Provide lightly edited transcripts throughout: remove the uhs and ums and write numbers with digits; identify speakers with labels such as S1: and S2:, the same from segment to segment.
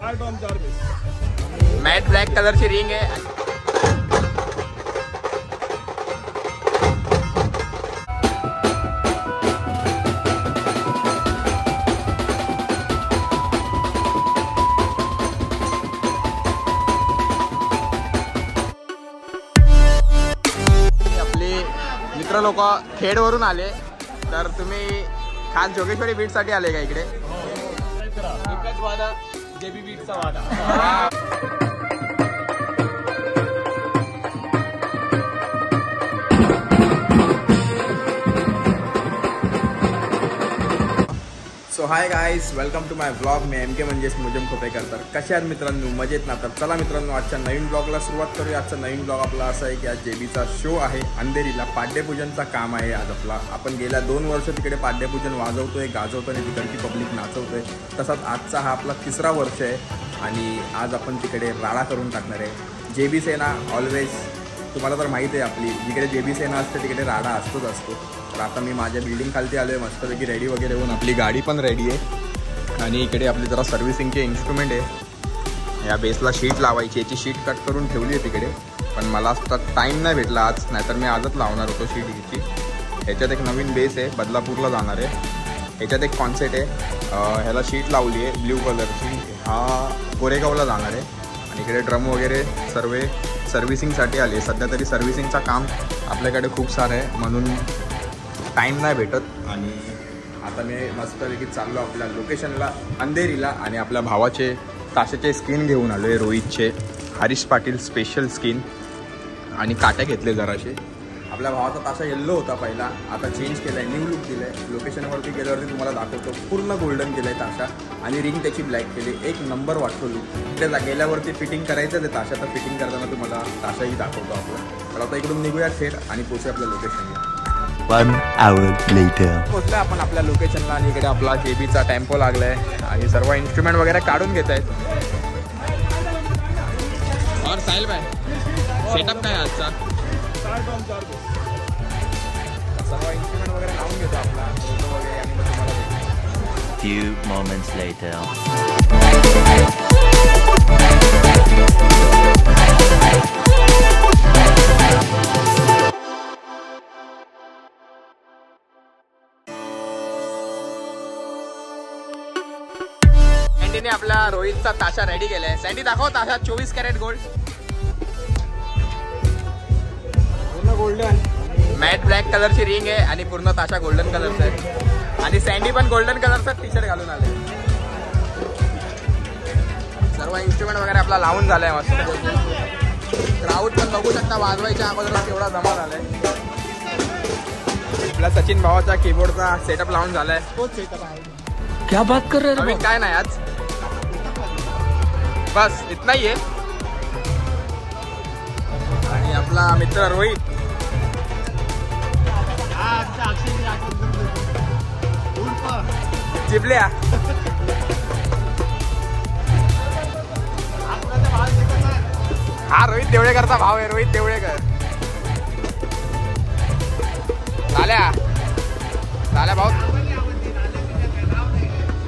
S1: Mat black कलरची ring आहे. आपले मित्र लोक खेडवरून आले, तर तुम्ही खास जोगेश्वरी बीट साठी आले का इकडे? एकच वादा, जेबी बीटचा वादा. So hi guys, welcome to my blog. मी एम के म्हणजेच मुजम खोपेकर. तर कशा आहेत मित्रांनो? मजेत ना? तर चला मित्रांनो, आजच्या नवीन ब्लॉगला सुरुवात करूया. आजचा नवीन ब्लॉग आपला असा आहे की आज जेबीचा शो आहे अंधेरीला. पाड्यपूजनचा काम आहे आज आपला. आपण गेल्या 2 वर्ष तिकडे पाड्यपूजन वाजवतोय, गाजवतोय आणि तिकडची पब्लिक नाचवतोय. तसाच आजचा हा आपला 3रा वर्ष आहे आणि आज आपण तिकडे राडा करून टाकणार आहे. जेबी सेना ऑलवेज, तुम्हाला तर माहिती आहे आपली, जिकडे जेबी सेना असते तिकडे राडा असतोच असतो. तर आता मी माझ्या बिल्डिंग खालती आलो आहे, मस्तपैकी रेडी वगैरे होऊन. आपली गाडी पण रेडी आहे आणि इकडे आपली जरा सर्व्हिसिंगचे इन्स्ट्रुमेंट आहे. या बेसला शीट लावायची, याची शीट कट करून ठेवली आहे तिकडे, पण मला आता टाईम नाही भेटला आज, नाहीतर मी आजच लावणार होतो शीट हिची. ह्याच्यात एक नवीन बेस आहे, बदलापूरला जाणार आहे. ह्याच्यात एक कॉन्सेप्ट आहे, ह्याला शीट लावली आहे ब्ल्यू कलरची, हा गोरेगावला जाणार आहे. आणि इकडे ड्रम वगैरे सर्व सर्व्हिसिंगसाठी आले. सध्या तरी सर्व्हिसिंगचं काम आपल्याकडे खूप सारं आहे म्हणून टाईम नाही भेटत. आणि आता मी मस्तपैकी चाललो आपल्या लोकेशनला अंधेरीला आणि आपल्या भावाचे ताशाचे स्किन घेऊन आलो आहे, रोहितचे हरीश पाटील स्पेशल स्किन. आणि काट्या घेतले जराशे. आपल्या भावाचा ताशा येल्लो होता पहिला, आता चेंज केला आहे, न्यू लुक दिलं आहे. लोकेशनवरती गेल्यावरती तुम्हाला दाखवतो. पूर्ण गोल्डन केलं आहे ताशा आणि रिंग त्याची ब्लॅक केली. एक नंबर वाटतो लुक. तिथे गेल्यावरती फिटिंग करायचं ते ताशा, तर फिटिंग करताना तुम्हाला ताशाही दाखवतो आपलं. तर आता इकडून निघूया थेट आणि पोचूया आपल्या लोकेशनला.
S2: 1 hour later.
S1: पोचलो आपण आपल्या लोकेशनला आणि इकडे आपला जेबीचा टेम्पो लागला आहे आणि सर्व इन्स्ट्रुमेंट वगैरे काढून घेत आहेत. और साहिल भाई, सेटअप काय आजचा? सर्व इन्स्ट्रुमेंट वगैरे लावून घेतो आपला फोटो वगैरे आणि मग तुम्हाला
S2: Few moments later.
S1: सँडीने आपला रोहितचा ताशा रेडी केलाय. सँडी दाखव ताशा. 24 कॅरेट गोल्ड, पूर्ण गोल्डन. मॅट ब्लॅक कलरची रिंग आहे आणि पूर्ण ताशा गोल्डन कलरचा आहे. आणि सँडी पण गोल्डन कलरचा टी शर्ट घालून आले. सर्व इन्स्ट्रुमेंट वगैरे आपला लावून झालाय मस्त. क्राऊड पण बघू शकता, वाजवायच्या अगोदर केवढा जमा झालाय. आपला सचिन भावाचा कीबोर्डचा सेटअप लावून झालाय.
S2: क्या बात कर रहे
S1: नवीन काय नाही आज, बस इतना ही आहे. आणि आपला मित्र रोहित, चिपल्या. हा रोहित देवळेकरचा भाव आहे, रोहित देवळेकर. लाल्या लाल्या भाऊ,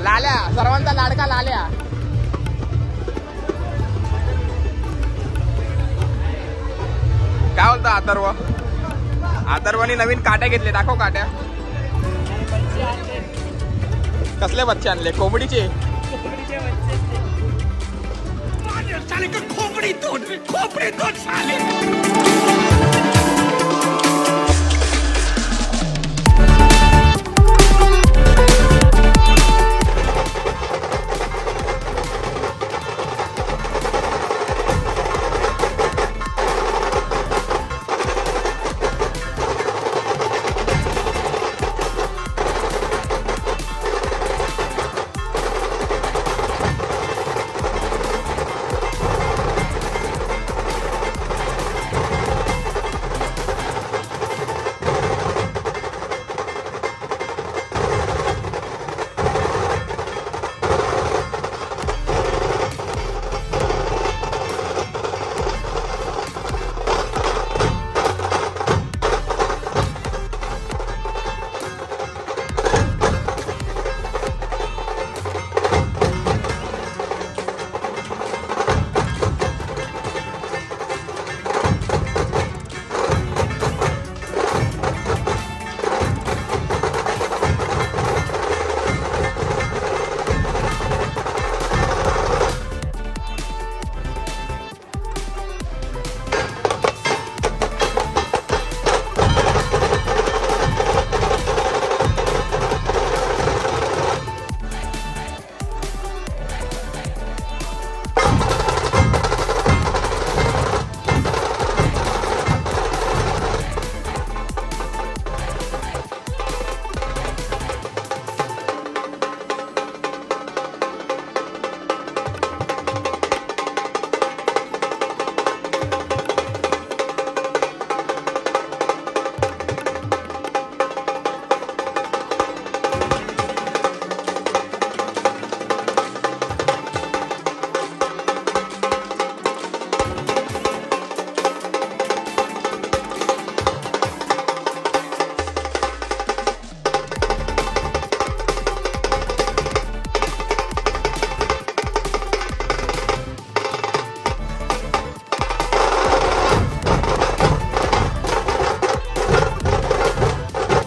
S1: लाल्या सर्वांचा लाडका लाल्या. काय बोलतो अथर्व? अथर्वनी नवीन काट्या घेतले, दाखव काट्या. कसले बच्चे आणले? कोंबडीचे. खोपडी तोड साले.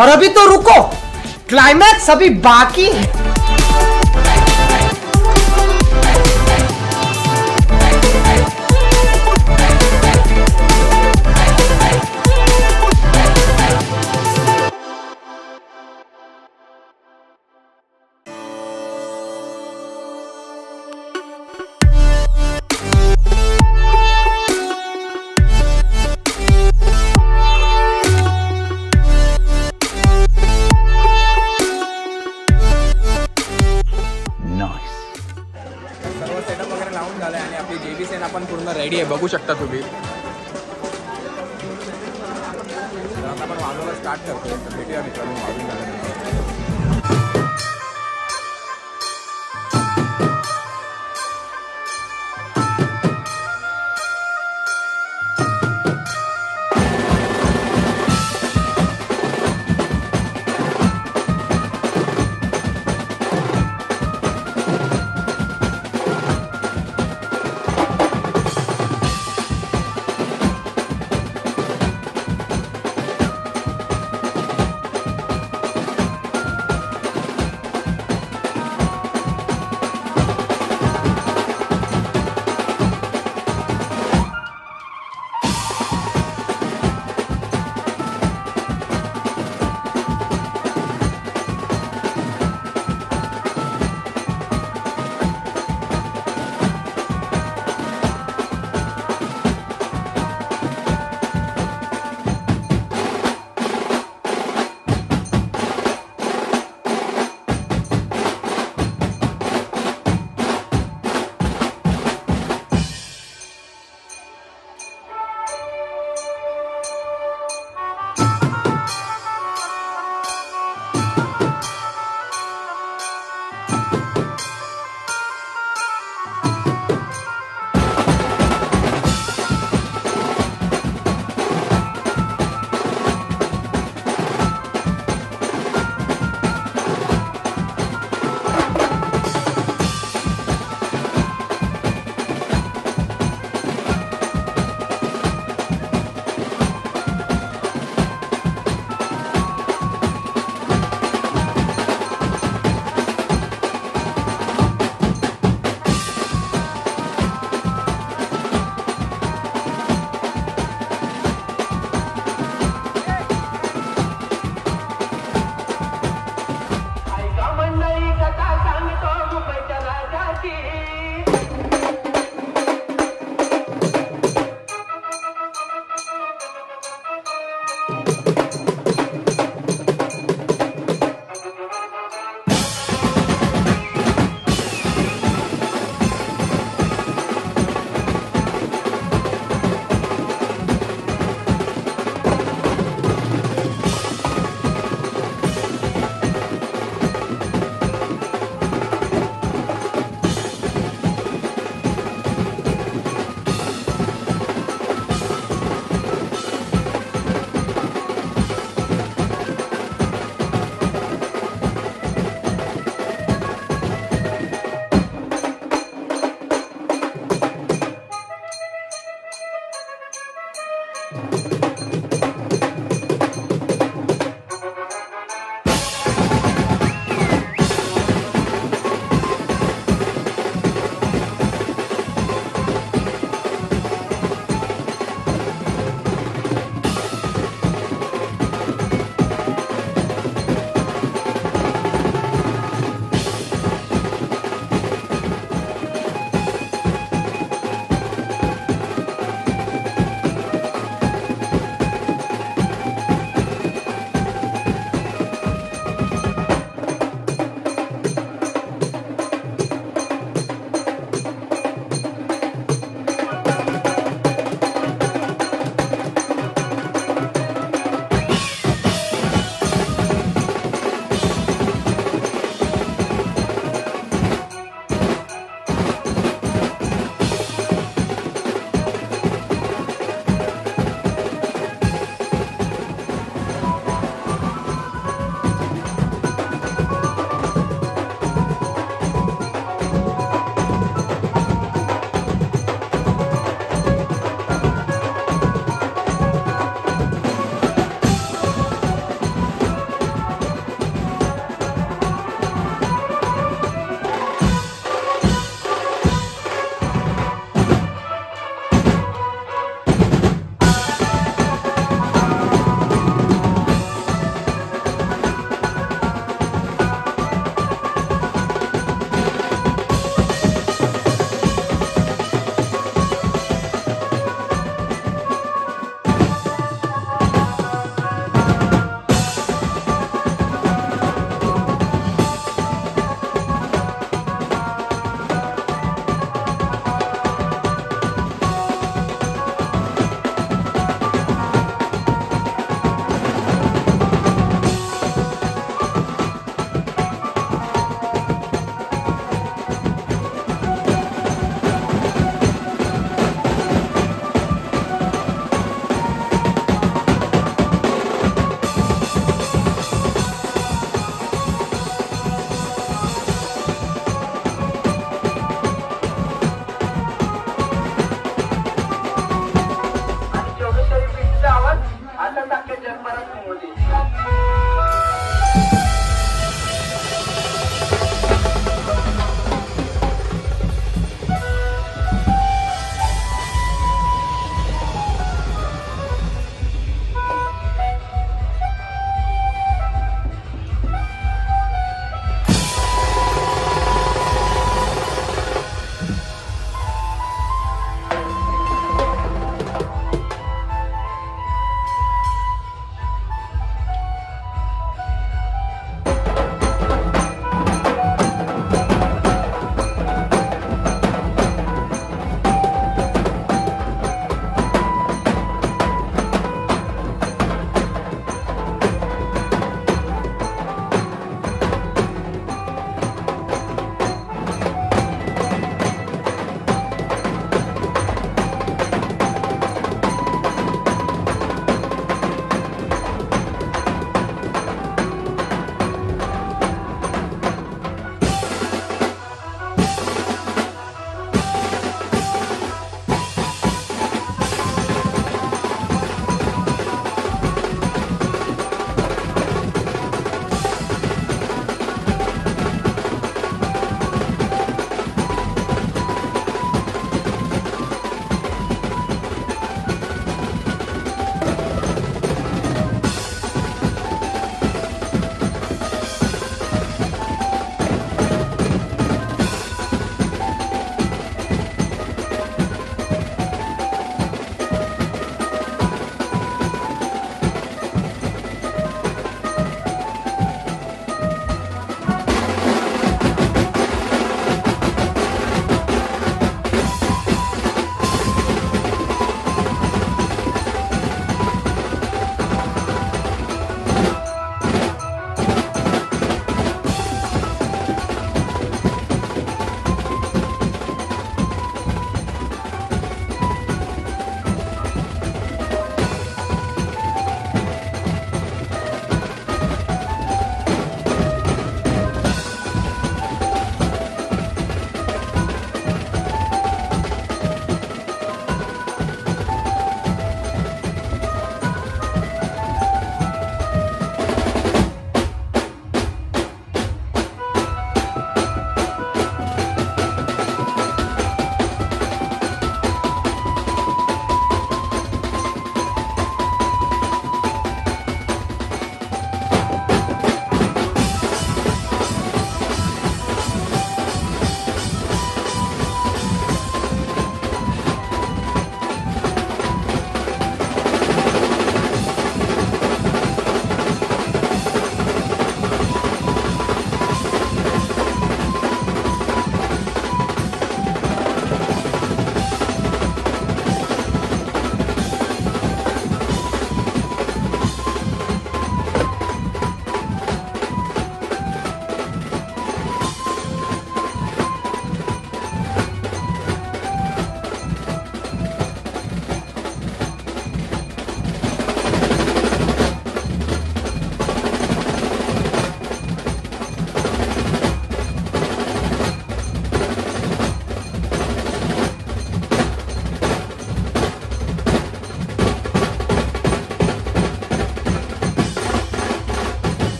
S3: और अभी तो रुको, क्लाइमैक्स अभी बाकी है।
S1: सर्व सेटअप वगैरे लावून झालं आणि आपली JB सेना पण पूर्ण रेडी आहे, बघू शकता तुम्ही. तर आता आपण वाजवायला स्टार्ट करतोय, तर भेटूया मित्रांनो वाजून झाल्यानंतर.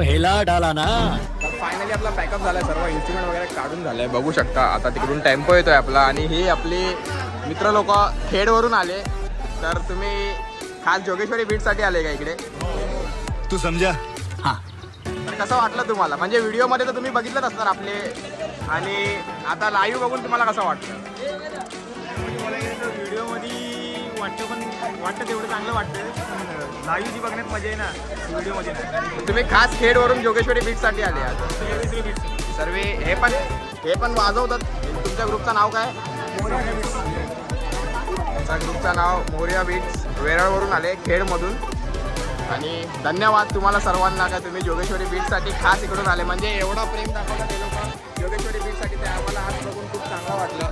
S2: हिला डाला ना.
S1: तर फायनली आपला पॅकअप झालाय, सर्व इन्स्ट्रुमेंट वगैरे काढून झालंय, बघू शकता. आता तिकडून टेम्पो येतोय आपला आणि हे आपले मित्र लोक खेडवरून आले. तर तुम्ही खास जोगेश्वरी बीचसाठी आले का इकडे?
S2: तू समजा. हां.
S1: तर कसं वाटलं तुम्हाला? म्हणजे व्हिडिओमध्ये तर तुम्ही बघितलंच असणार आपले, आणि आता लाईव्ह बघून तुम्हाला कसं वाटतं?
S4: व्हिडिओमध्ये वाटतं तेवढं चांगलं वाटतं. लाईव्ह जी बघण्यात मजा आहे ना, व्हिडिओमध्ये नाही.
S1: तुम्ही खास खेडवरून जोगेश्वरी बीचसाठी आले आज. सर्व हे पण वाजवतात. तुमच्या ग्रुपचं नाव काय? ग्रुपचं नाव मोरिया बीच, वेरळवरून आले, खेडमधून. आणि धन्यवाद तुम्हाला सर्वांना का तुम्ही जोगेश्वरी बीचसाठी खास इकडून आले. म्हणजे एवढा प्रेम दाखवला ते लोक जोगेश्वरी बीचसाठी, ते आम्हाला आज बघून खूप चांगलं वाटलं.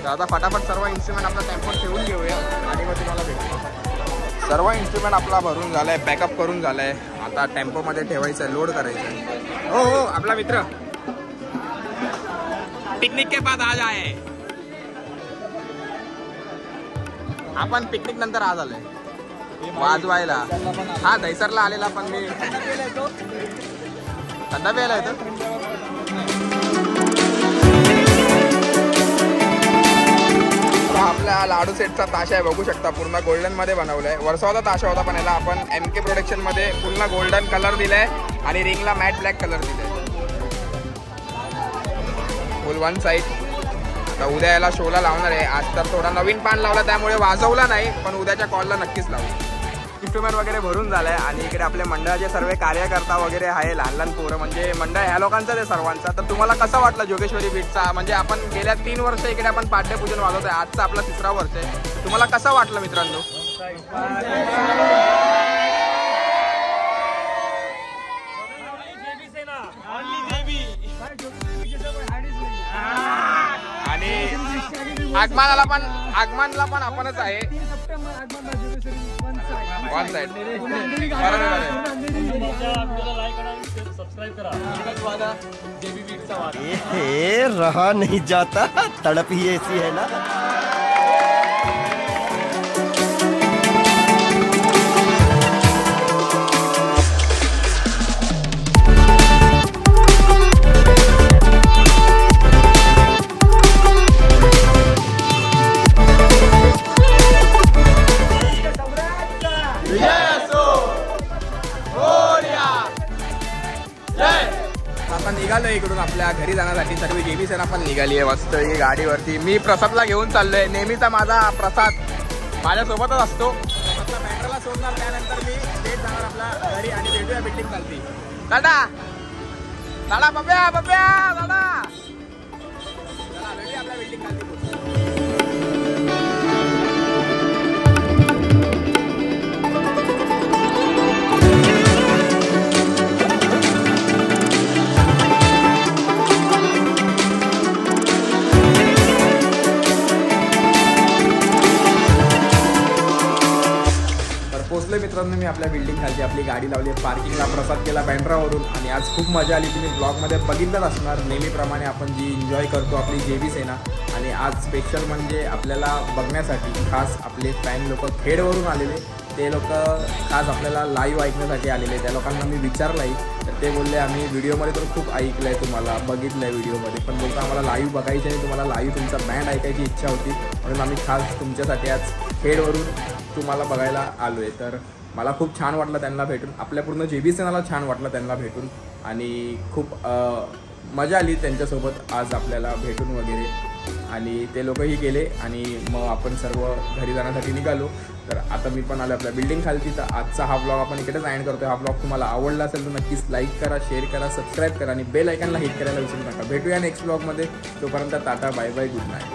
S1: तर आता फटाफट सर्व इन्स्ट्रुमेंट आपला टेम्पोत ठेवून घेऊया आणि मग तुम्हाला भेटू. सर्व इन्स्ट्रुमेंट आपला भरून झालाय, पॅकअप करून झालाय. आता टेम्पोमध्ये ठेवायचं आहे, लोड करायचं आहे. हो आपला मित्र पिकनिक के बाद आज आहे. आपण पिकनिक नंतर आज आलोय वाजवायला. हा दहिसरला आलेला, पण मी थंडा प्यायला येतो. आपल्या लाडू सेटचा ताशा आहे, बघू शकता. पूर्ण गोल्डन मध्ये बनवलाय. वर्षाचा ताशा होता, पण याला आपण MK प्रोडक्शन मध्ये पूर्ण गोल्डन कलर दिलाय आणि रिंगला मॅट ब्लॅक कलर दिलाय. फुल वन साईड. आता उद्या याला शोला लावणार आहे. आज तर थोडा नवीन पान लावला त्यामुळे वाजवला नाही, पण उद्याच्या कॉलला नक्कीच लावू. इन्स्ट्रुमेंट वगैरे भरून झालाय आणि इकडे आपल्या मंडळाचे सर्व कार्यकर्ता वगैरे आहे, लहान लहान पोरं. म्हणजे मंडळ ह्या लोकांचं आहे सर्वांचा. तर तुम्हाला कसं वाटलं जोगेश्वरी बीचचा? म्हणजे आपण गेल्या 3 वर्ष इकडे आपण पाड्यपूजन वाजवतोय, आजचा आपला 3रा वर्ष आहे. तुम्हाला कसं वाटलं मित्रांनो? आणि आगमनला पण आपणच आहे. One side.
S2: रहा नहीं जाता, तड़प ही ऐसी है ना.
S1: आपण निघालो इकडून आपल्या घरी जाण्यासाठी. सर्व JB सेना पण निघाली आहे मस्त गाडीवरती. मी प्रसादला घेऊन चाललोय. नेहमीचा माझा प्रसाद माझ्यासोबतच असतो. आता बँड्राला सोडणार, त्यानंतर मी थेट जाणार आपल्या घरी आणि भेटूया बिल्डिंग चालती. दादा दादा बब्या बब्या दादा, चला भेटूया आपल्या बिल्डिंग चालती. पोचले मित्रांनो मी आपल्या बिल्डिंग खालची. आपली गाडी लावली आहे पार्किंगला. प्रसाद केला बँड्रावरून आणि आज खूप मजा आली. तुम्ही ब्लॉगमध्ये बघितलंच असणार. नेहमीप्रमाणे आपण जी एन्जॉय करतो आपली JB सेना. आणि आज स्पेशल म्हणजे आपल्याला बघण्यासाठी खास आपले फॅन लोक खेडवरून आलेले. ते लोक खास आपल्याला लाईव्ह ऐकण्यासाठी आलेले. त्या लोकांना मी विचारलंही, तर ते बोलले आम्ही व्हिडिओमध्ये तर खूप ऐकलं आहे, तुम्हाला बघितलं आहे व्हिडिओमध्ये, पण बोलता आम्हाला लाईव्ह बघायचं आहे, तुम्हाला लाईव्ह तुमचा बँड ऐकायची इच्छा होती, म्हणून आम्ही खास तुमच्यासाठी आज खेडवरून तुम्हाला बघायला आलो आहे. तर मला खूप छान वाटलं त्यांना भेटून. आपल्या पूर्ण JB सेनाला छान वाटलं त्यांना भेटून आणि खूप मजा आली त्यांच्यासोबत आज आपल्याला भेटून वगैरे. आणि ते लोकही गेले आणि मग आपण सर्व घरी जाण्यासाठी निघालो. तर आता मी पण आलो आपल्या बिल्डिंग खालती. तर आजचा हा ब्लॉग आपण इकडेच एंड करतोय. हा ब्लॉग तुम्हाला आवडला असेल तर नक्कीच लाईक करा, शेअर करा, सबस्क्राईब करा आणि बेल आयकॉनला हिट करायला विसरू नका. भेटूया नेक्स्ट ब्लॉगमध्ये. तोपर्यंत tata, bye bye, good night.